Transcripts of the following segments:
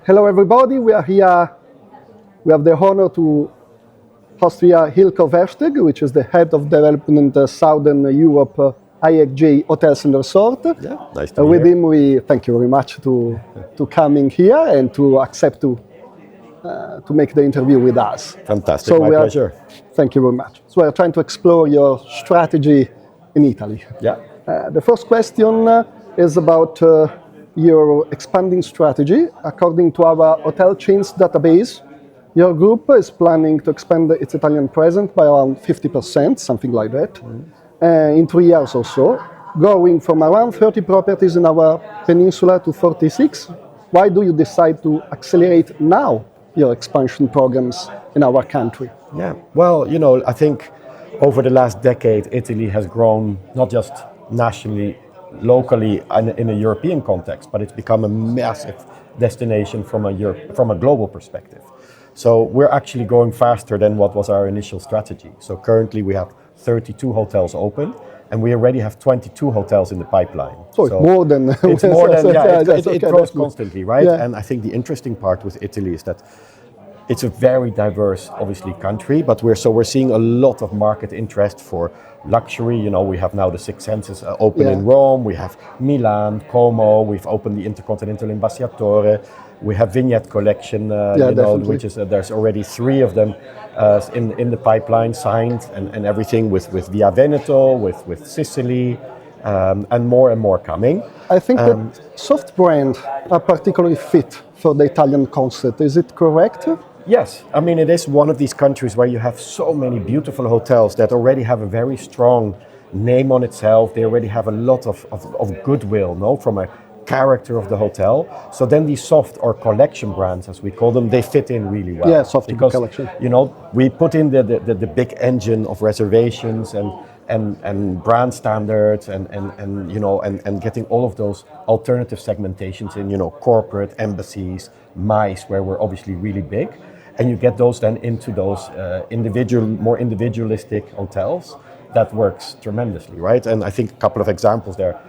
Hello everybody, we are here, we have the honor to host here Hylko Versteeg, which is the head of development Southern Europe IHG Hotels and Resorts. Yeah, nice to be With here. him, we thank you very much to coming here and to accept to make the interview with us. Fantastic, my pleasure. Thank you very much. So we are trying to explore your strategy in Italy. Yeah. The first question is about your expanding strategy. According to our hotel chains database, your group is planning to expand its Italian presence by around 50%, something like that, in 3 years or so, going from around 30 properties in our peninsula to 46. Why do you decide to accelerate now your expansion programs in our country? Yeah, well, I think over the last decade, Italy has grown not just nationally, locally, and in a European context, but it's become a massive destination from a global perspective. So we're actually going faster than what was our initial strategy. So currently we have 32 hotels open, and we already have 22 hotels in the pipeline. So it's more than... It's more than, it okay, grows constantly, right? Yeah. And I think the interesting part with Italy is that it's a very diverse, obviously, country, but we're seeing a lot of market interest for luxury. We have now the Six Senses open in Rome. We have Milan, Como. We've opened the Intercontinental in Bassiatore. We have Vignette Collection, which is there's already 3 of them in the pipeline signed, and everything with Via Veneto, with Sicily, and more coming. I think that soft brands are particularly fit for the Italian concept. Is it correct? Yes, I mean, it is one of these countries where you have so many beautiful hotels that already have a very strong name on itself. They already have a lot of goodwill, from a character of the hotel. So then these soft or collection brands, as we call them, they fit in really well. Yeah, soft collection. We put in the big engine of reservations and brand standards and getting all of those alternative segmentations in, corporate, embassies, MICE, where we're obviously really big. And you get those then into those more individualistic hotels. That works tremendously, right? And I think a couple of examples there.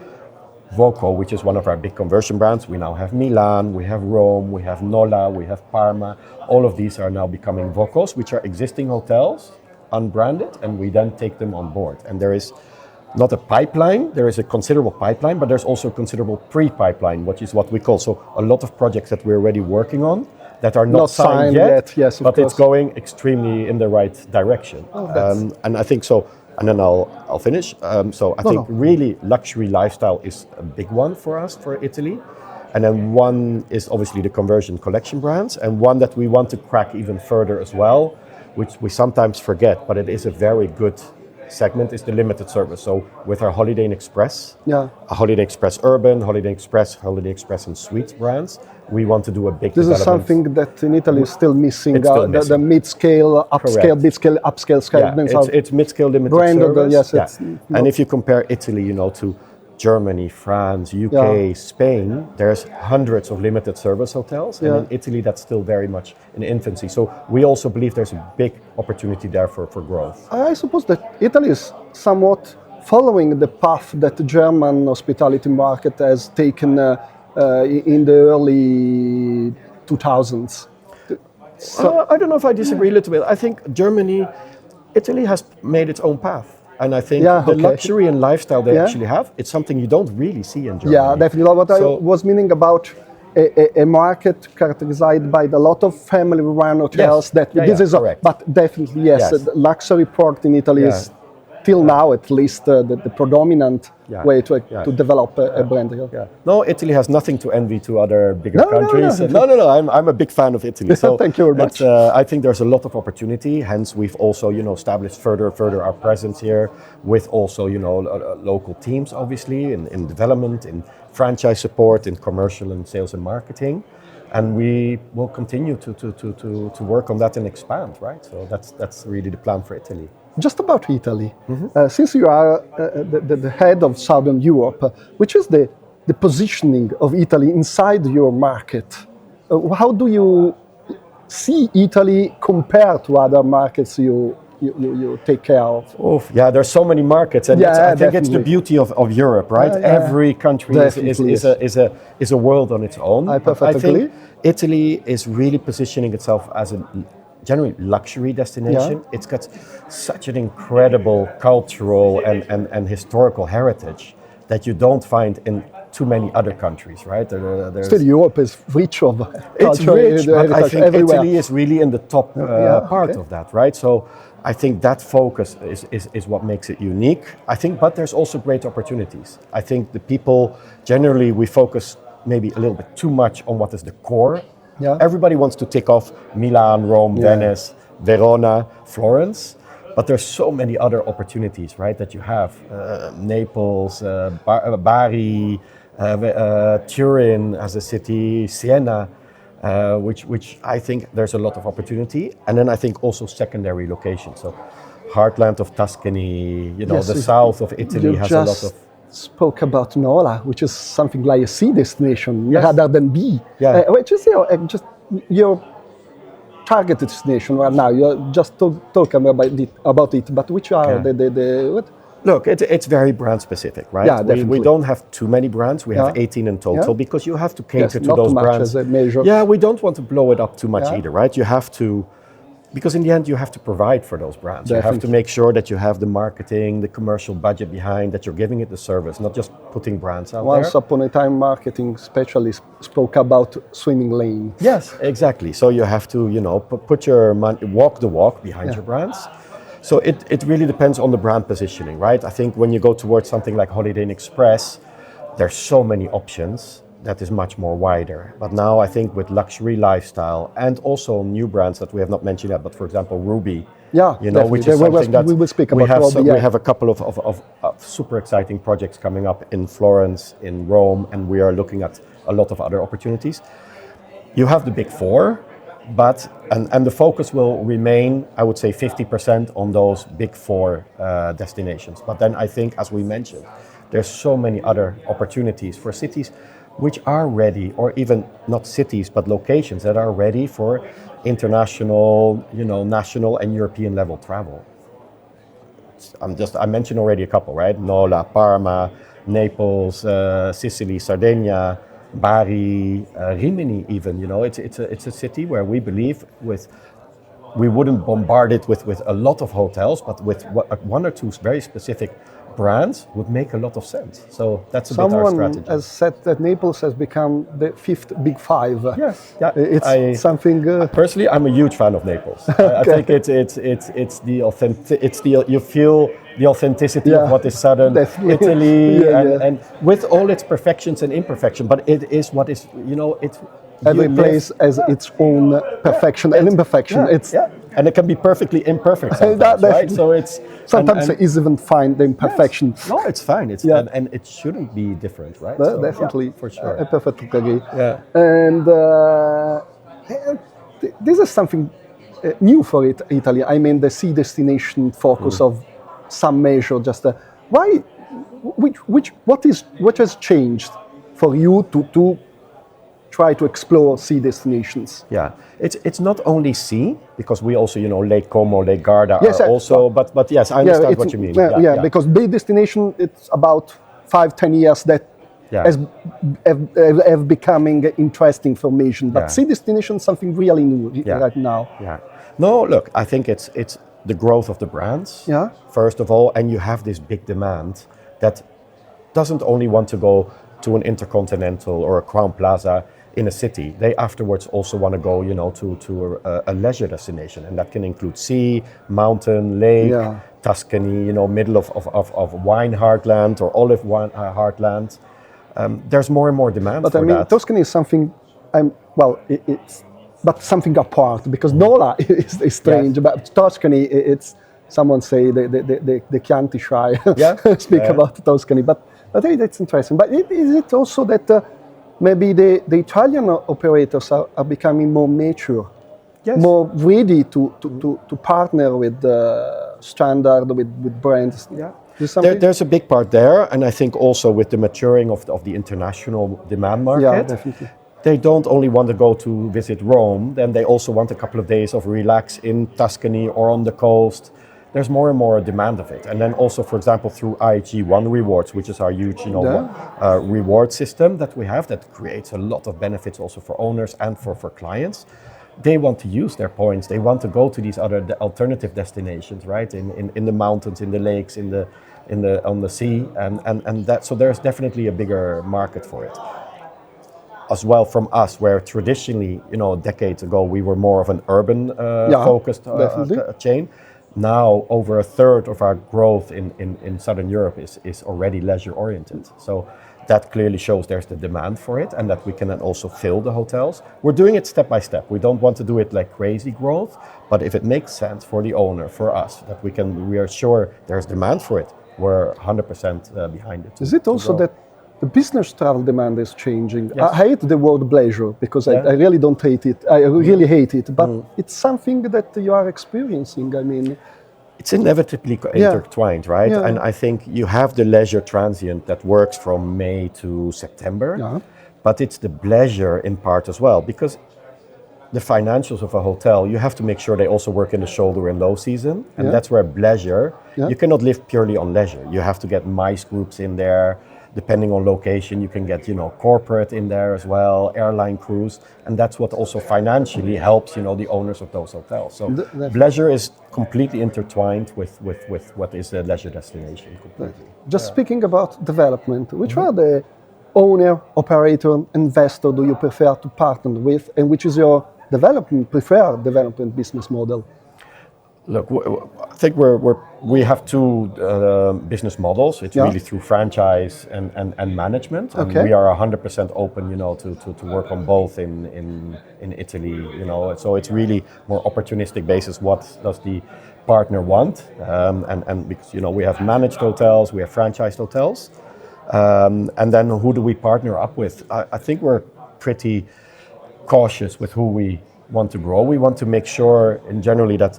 Voco, which is one of our big conversion brands. We now have Milan, we have Rome, we have Nola, we have Parma. All of these are now becoming Vocos, which are existing hotels, unbranded, and we then take them on board. And there is not a pipeline, there is a considerable pipeline, but there's also a considerable pre-pipeline, which is what we call. So a lot of projects that we're already working on that are not signed yet, yes, but course. It's going extremely in the right direction. And I think so. And then I'll finish. So I think really luxury lifestyle is a big one for us, for Italy. And then one is obviously the conversion collection brands, and one that we want to crack even further as well, which we sometimes forget, but it is a very good segment, is the limited service. So with our Holiday Inn Express, Holiday Inn Express Urban, Holiday Inn Express and Suites brands, we want to do a big This development. is something that in Italy is still missing. It's still missing. The mid-scale, upscale, mid-scale, upscale segments. It's mid-scale limited service. And if you compare Italy, to Germany, France, UK, Spain, there's hundreds of limited service hotels. And in Italy, that's still very much in infancy. So we also believe there's a big opportunity there for growth. I suppose that Italy is somewhat following the path that the German hospitality market has taken in the early 2000s. So, I don't know if I disagree a little bit. I think Italy has made its own path. And I think the luxury and lifestyle they actually have, it's something you don't really see in Germany. Yeah, definitely. What I was meaning about a market characterized by a lot of family-run hotels. Correct. But definitely, the luxury product in Italy is till now, at least, the predominant way to develop a brand. No, Italy has nothing to envy to other bigger countries. No. I'm a big fan of Italy. So thank you very much. I think there's a lot of opportunity. Hence, we've also, established further our presence here with also, local teams, obviously, in development, in franchise support, in commercial and sales and marketing. And we will continue to work on that and expand, right? So that's really the plan for Italy. Just about Italy, since you are the head of Southern Europe, which is the positioning of Italy inside your market? How do you see Italy compared to other markets you you take care of? Oof, yeah, there's so many markets, and I think it's the beauty of Europe, right? Every country is a world on its own. I perfectly agree. Italy is really positioning itself as a generally luxury destination. Yeah. It's got such an incredible cultural and historical heritage that you don't find in too many other countries, right? Still, Europe is rich of it's culture. Rich, but I think everywhere. Italy is really in the top part of that, right? So I think that focus is what makes it unique. I think, but there's also great opportunities. I think the people, generally, we focus maybe a little bit too much on what is the core. Yeah. Everybody wants to tick off Milan, Rome, Venice, Verona, Florence. But there's so many other opportunities, right, that you have. Naples, Bari, Turin as a city, Siena, which I think there's a lot of opportunity. And then I think also secondary locations. So heartland of Tuscany, the south of Italy has a lot of... spoke about Nola, which is something like a sea destination rather than B. Yeah. Which is just your targeted destination right now. You're just talking about it, but which are the what? Look, it's very brand specific, right? Yeah, definitely. We don't have too many brands. We have 18 in total because you have to cater to those brands. As a measure. Yeah, we don't want to blow it up too much either, right? You have to, because in the end you have to provide for those brands. Definitely. You have to make sure that you have the marketing, the commercial budget behind, that you're giving it the service, not just putting brands out there. Once upon a time, marketing specialist spoke about swimming lane. Yes, exactly. So you have to, put your money, walk the walk behind your brands. So it really depends on the brand positioning, right? I think when you go towards something like Holiday Inn Express, there's so many options that is much more wider. But now I think with luxury lifestyle and also new brands that we have not mentioned yet, but for example, Ruby, which is something that we will speak about. We have a couple of super exciting projects coming up in Florence, in Rome, and we are looking at a lot of other opportunities. You have the big four, but and the focus will remain, I would say, 50% on those big four destinations. But then I think, as we mentioned, there's so many other opportunities for cities which are ready, or even not cities, but locations that are ready for international, national and European level travel. I mentioned already a couple, right? Nola, Parma, Naples, Sicily, Sardinia, Bari, Rimini even, it's a city where we believe we wouldn't bombard it with a lot of hotels, but with one or two very specific brands would make a lot of sense. So that's a bit our strategy. Someone has said that Naples has become the fifth big five. Yes, it's something. Personally, I'm a huge fan of Naples. I think it's the authentic. You feel the authenticity of what is southern Italy, and with all its perfections and imperfections. But it is what is. Every place has its own perfection and imperfection. And it can be perfectly imperfect sometimes, right? So it's sometimes it's even fine the imperfection. Yes. No, it's fine. And it shouldn't be different, right? So, definitely, for sure. I perfectly agree. Yeah. And this is something new for Italy. I mean, the sea destination focus of some measure. Just why? What has changed for you to try to explore sea destinations? Yeah, it's not only sea, because we also, Lake Como, Lake Garda are also, but yes, I understand what you mean. Because bay destination, it's about 5-10 years that have becoming interesting formation, but sea destination something really new right now. Yeah. No, look, I think it's the growth of the brands, first of all, and you have this big demand that doesn't only want to go to an Intercontinental or a Crown Plaza in a city. They afterwards also want to go, to a leisure destination, and that can include sea, mountain, lake, Tuscany, middle of wine heartland or olive wine heartland. There's more and more demand but for I mean, that. Tuscany is something. It's but something apart, because Nola is strange, but Tuscany, it's someone say the Chianti shy speak about Tuscany, but I think that's interesting. But is it also that maybe the Italian operators are becoming more mature, more ready to partner with the standard, with brands? Yeah. There's a big part there, and I think also with the maturing of the international demand market, definitely. They don't only want to go to visit Rome, then they also want a couple of days of relax in Tuscany or on the coast. there's more and more demand of it. And then also, for example, through IHG One Rewards, which is our huge, reward system that we have that creates a lot of benefits also for owners and for clients. They want to use their points. They want to go to these other alternative destinations, right? In the mountains, in the lakes, on the sea, and that. So there's definitely a bigger market for it. As well from us, where traditionally, decades ago, we were more of an urban focused chain. Now, over a third of our growth in Southern Europe is already leisure oriented. So that clearly shows there's the demand for it, and that we can then also fill the hotels. We're doing it step by step. We don't want to do it like crazy growth, but if it makes sense for the owner, for us, that we are sure there's demand for it, we're 100% behind it. Is it also that the business travel demand is changing? Yes. I hate the word pleasure because I really don't hate it. I really hate it, but it's something that you are experiencing. I mean, it's inevitably intertwined, right? Yeah. And I think you have the leisure transient that works from May to September, but it's the pleasure in part as well, because the financials of a hotel, you have to make sure they also work in the shoulder and low season, and that's where pleasure, you cannot live purely on leisure. You have to get MICE groups in there. Depending on location, you can get, corporate in there as well, airline crews, and that's what also financially helps, the owners of those hotels. So leisure is completely intertwined with what is a leisure destination completely. Just speaking about development, which are the owner, operator, investor do you prefer to partner with, and which is your preferred development business model? Look, I think we have two business models. It's really through franchise and management, and we are 100% open, to work on both in Italy. So it's really more opportunistic basis. What does the partner want? And because we have managed hotels, we have franchised hotels, and then who do we partner up with? I think we're pretty cautious with who we want to grow. We want to make sure, generally, that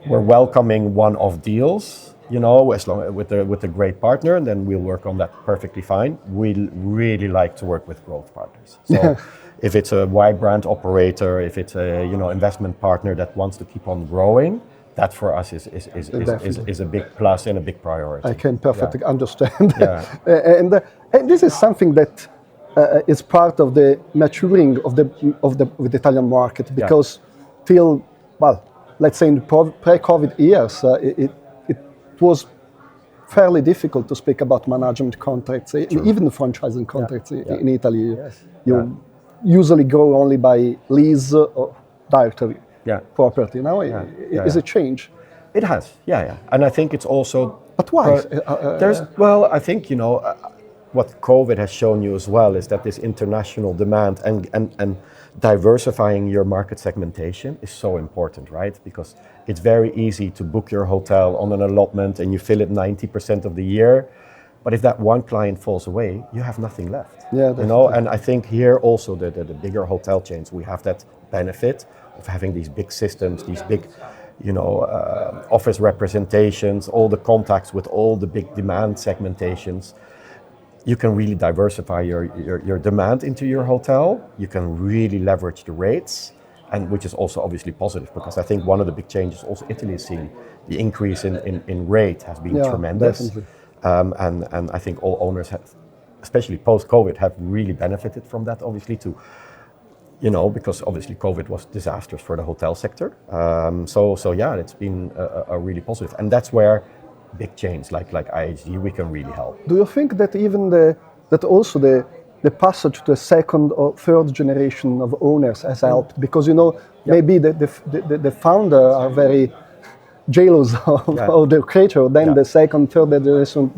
we're welcoming one-off deals, as long with a great partner, and then we'll work on that perfectly fine. We really like to work with growth partners. So if it's a wide brand operator, if it's a investment partner that wants to keep on growing, that for us is a big plus and a big priority. I can perfectly understand. And this is something that is part of the maturing of the Italian market, because let's say in the pre-COVID years, it was fairly difficult to speak about management contracts, even franchising contracts in Italy. You usually go only by lease or directory property. Now, is it change? It has, and I think it's also. But why? I think what COVID has shown you as well is that this international demand and diversifying your market segmentation is so important, right? Because it's very easy to book your hotel on an allotment and you fill it 90% of the year, but if that one client falls away, you have nothing left. And I think here also the bigger hotel chains, we have that benefit of having these big systems, these big office representations, all the contacts with all the big demand segmentations. You can really diversify your demand into your hotel. You can really leverage the rates, and which is also obviously positive, because I think one of the big changes also Italy is seeing, the increase in rate has been tremendous. And I think all owners have, especially post-COVID, have really benefited from that, obviously, because obviously COVID was disastrous for the hotel sector. It's been a really positive, and that's where big chains like IHG, we can really help. Do you think that even the passage to the second or third generation of owners has helped? Because maybe the founder are very jealous of their creature. Then the second, third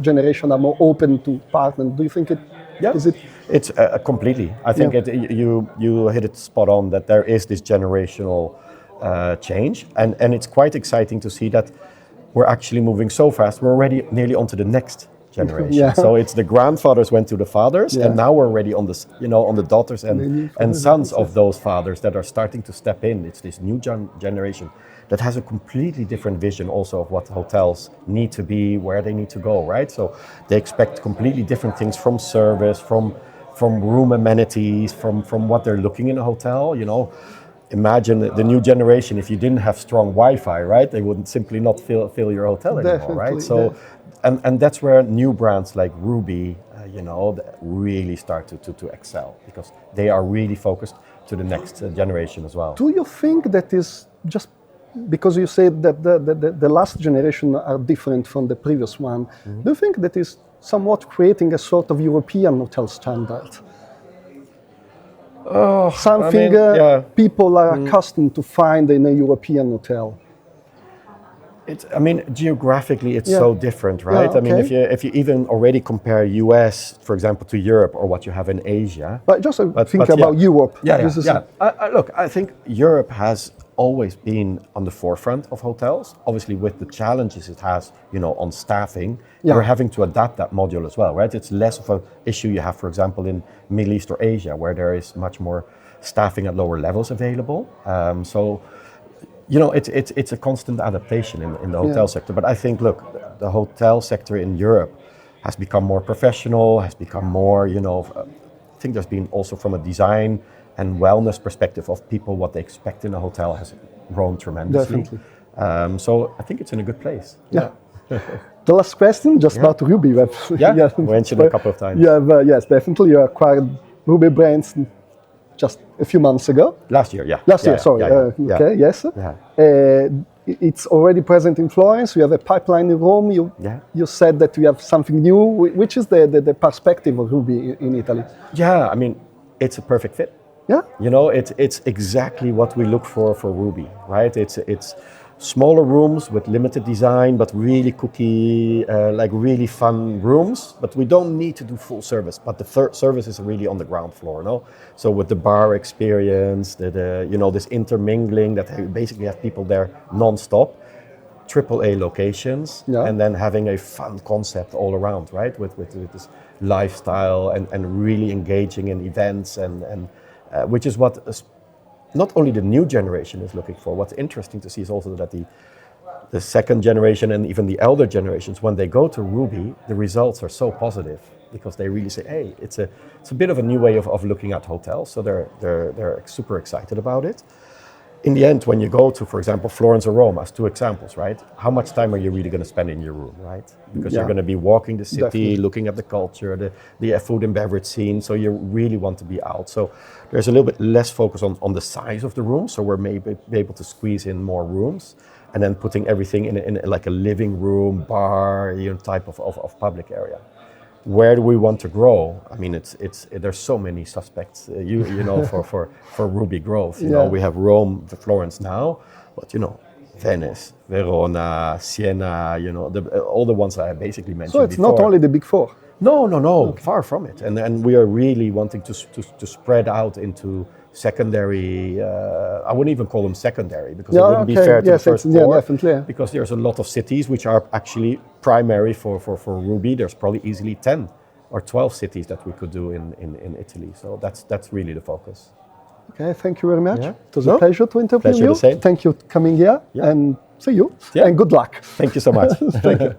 generation are more open to partner. Do you think it? Yeah, is it? It's completely. I think you hit it spot on, that there is this generational change, and it's quite exciting to see that we're actually moving so fast. We're already nearly onto the next generation. So it's the grandfathers went to the fathers, and now we're already on the daughters and sons of those fathers that are starting to step in. It's this new generation that has a completely different vision also of what hotels need to be, where they need to go, right? So they expect completely different things from service, from room amenities, from what they're looking in a hotel. imagine the new generation, if you didn't have strong Wi-Fi, right, they wouldn't simply not fill your hotel anymore, Definitely, right? So, and that's where new brands like Ruby, really start to excel, because they are really focused to the next generation as well. Do you think that is just because you said that the last generation are different from the previous one? Do you think that is somewhat creating a sort of European hotel standard? Something people are accustomed to find in a European hotel. Geographically, it's so different, right? Okay. If you even already compare US, for example, to Europe, or what you have in Asia. But just think about Europe. Look, I think Europe has always been on the forefront of hotels. Obviously, with the challenges it has, on staffing, we're having to adapt that module as well, right? It's less of an issue you have, for example, in Middle East or Asia, where there is much more staffing at lower levels available. It's a constant adaptation in the hotel sector. But I think, look, the hotel sector in Europe has become more professional, has become more, I think there's been also, from a design and wellness perspective of people, what they expect in a hotel has grown tremendously. Definitely. So I think it's in a good place. Yeah. The last question, just about Ruby. We mentioned a couple of times. Yes, definitely. You acquired Ruby brands just a few months ago. Last year, Sorry. Okay, yes. It's already present in Florence. You have a pipeline in Rome. You said that you have something new. Which is the perspective of Ruby in Italy? Yeah, it's a perfect fit. Yeah. It's exactly what we look for Ruby, right? It's smaller rooms with limited design, but really really fun rooms. But we don't need to do full service. But the service is really on the ground floor, no? So with the bar experience, this intermingling that basically have people there non-stop, AAA locations, and then having a fun concept all around, right? With this lifestyle and really engaging in events and which is what not only the new generation is looking for. What's interesting to see is also that the second generation and even the elder generations, when they go to Ruby, the results are so positive, because they really say, hey, it's a bit of a new way of looking at hotels. So they're super excited about it. In the end, when you go to, for example, Florence or Rome, as two examples, right? How much time are you really going to spend in your room, right? Because you're going to be walking the city, Definitely. looking at the culture, the food and beverage scene. So you really want to be out. So there's a little bit less focus on the size of the room. So we're maybe able to squeeze in more rooms, and then putting everything in like a living room, bar, type of public area. Where do we want to grow? There's so many suspects, for Ruby growth. We have Rome, Florence now, but Venice, Verona, Siena, all the ones I basically mentioned. So it's before. not only the big four. No, okay. Far from it. And we are really wanting to spread out into secondary. I wouldn't even call them secondary, because it wouldn't be fair to the first four. Definitely. Because there's a lot of cities which are actually primary for Ruby. There's probably easily 10 or 12 cities that we could do in Italy. So that's really the focus. Okay, thank you very much. Yeah. It was a pleasure to interview you. The same. Thank you for coming here, and see you. And good luck. Thank you so much. Thank you.